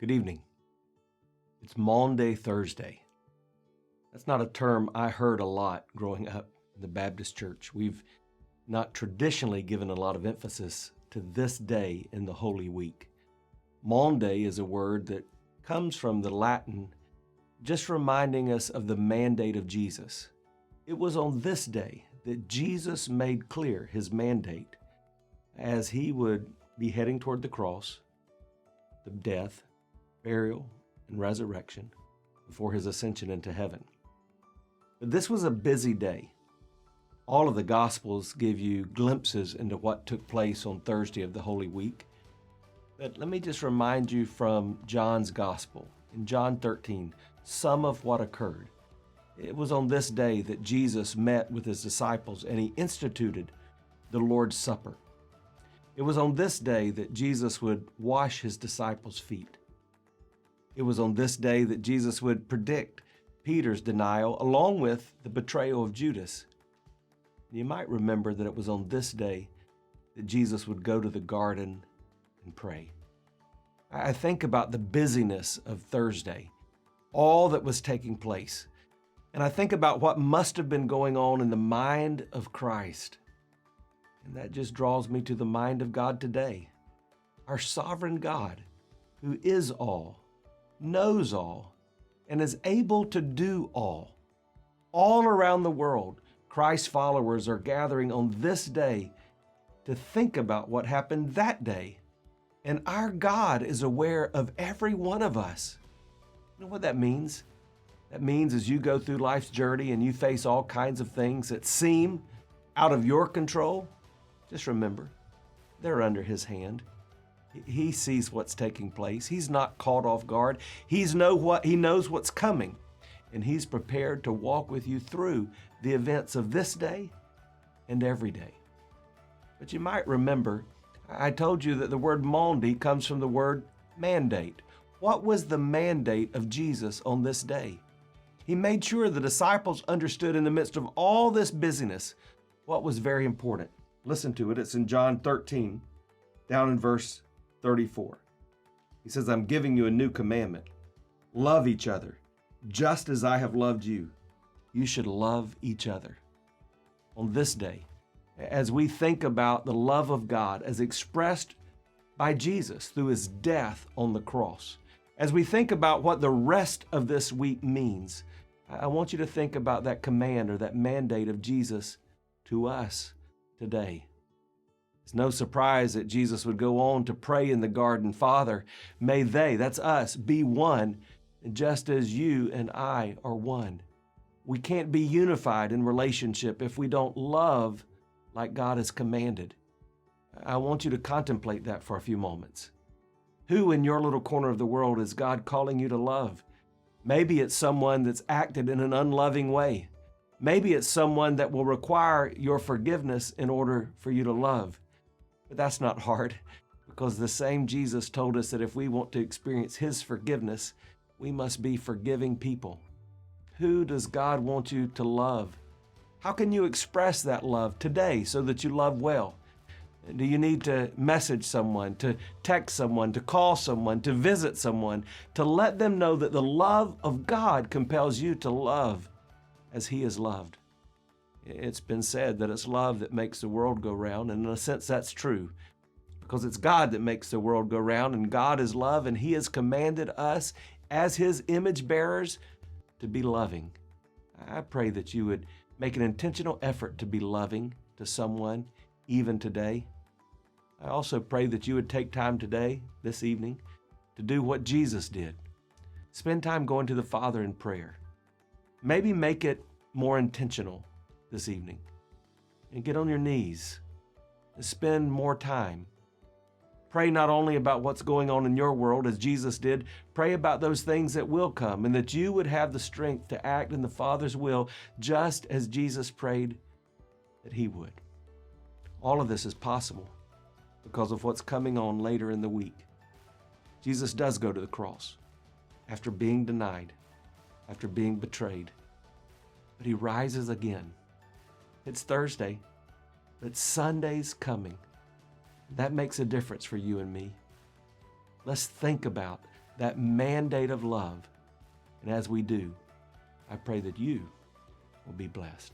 Good evening. It's Maundy Thursday. That's not a term I heard a lot growing up in the Baptist church. We've not traditionally given a lot of emphasis to this day in the Holy Week. Maundy is a word that comes from the Latin, just reminding us of the mandate of Jesus. It was on this day that Jesus made clear his mandate as he would be heading toward the cross, the death, burial, and resurrection before his ascension into heaven. But this was a busy day. All of the Gospels give you glimpses into what took place on Thursday of the Holy Week. But let me just remind you from John's Gospel, in John 13, some of what occurred. It was on this day that Jesus met with his disciples and he instituted the Lord's Supper. It was on this day that Jesus would wash his disciples' feet. It was on this day that Jesus would predict Peter's denial along with the betrayal of Judas. You might remember that it was on this day that Jesus would go to the garden and pray. I think about the busyness of Thursday, all that was taking place, and I think about what must have been going on in the mind of Christ. And that just draws me to the mind of God today, our sovereign God who is all, knows all, and is able to do all. All around the world, Christ's followers are gathering on this day to think about what happened that day. And our God is aware of every one of us. You know what that means? That means as you go through life's journey and you face all kinds of things that seem out of your control, just remember, they're under his hand. He sees what's taking place. He's not caught off guard. He knows what's coming, and he's prepared to walk with you through the events of this day and every day. But you might remember, I told you that the word Maundy comes from the word mandate. What was the mandate of Jesus on this day? He made sure the disciples understood in the midst of all this busyness what was very important. Listen to it. It's in John 13, down in verse 34. He says, I'm giving you a new commandment. Love each other, just as I have loved you. You should love each other. On this day, as we think about the love of God as expressed by Jesus through his death on the cross, as we think about what the rest of this week means, I want you to think about that command or that mandate of Jesus to us today. It's no surprise that Jesus would go on to pray in the garden, Father, may they, that's us, be one, just as you and I are one. We can't be unified in relationship if we don't love like God has commanded. I want you to contemplate that for a few moments. Who in your little corner of the world is God calling you to love? Maybe it's someone that's acted in an unloving way. Maybe it's someone that will require your forgiveness in order for you to love. But that's not hard, because the same Jesus told us that if we want to experience his forgiveness, we must be forgiving people. Who does God want you to love? How can you express that love today so that you love well? Do you need to message someone, to text someone, to call someone, to visit someone, to let them know that the love of God compels you to love as he is loved? It's been said that it's love that makes the world go round, and in a sense that's true, because it's God that makes the world go round, and God is love, and he has commanded us as his image bearers to be loving. I pray that you would make an intentional effort to be loving to someone even today. I also pray that you would take time today, this evening, to do what Jesus did. Spend time going to the Father in prayer. Maybe make it more intentional this evening, and get on your knees and spend more time. Pray not only about what's going on in your world as Jesus did, pray about those things that will come, and that you would have the strength to act in the Father's will just as Jesus prayed that he would. All of this is possible because of what's coming on later in the week. Jesus does go to the cross after being denied, after being betrayed, but he rises again. It's Thursday, but Sunday's coming. That makes a difference for you and me. Let's think about that mandate of love. And as we do, I pray that you will be blessed.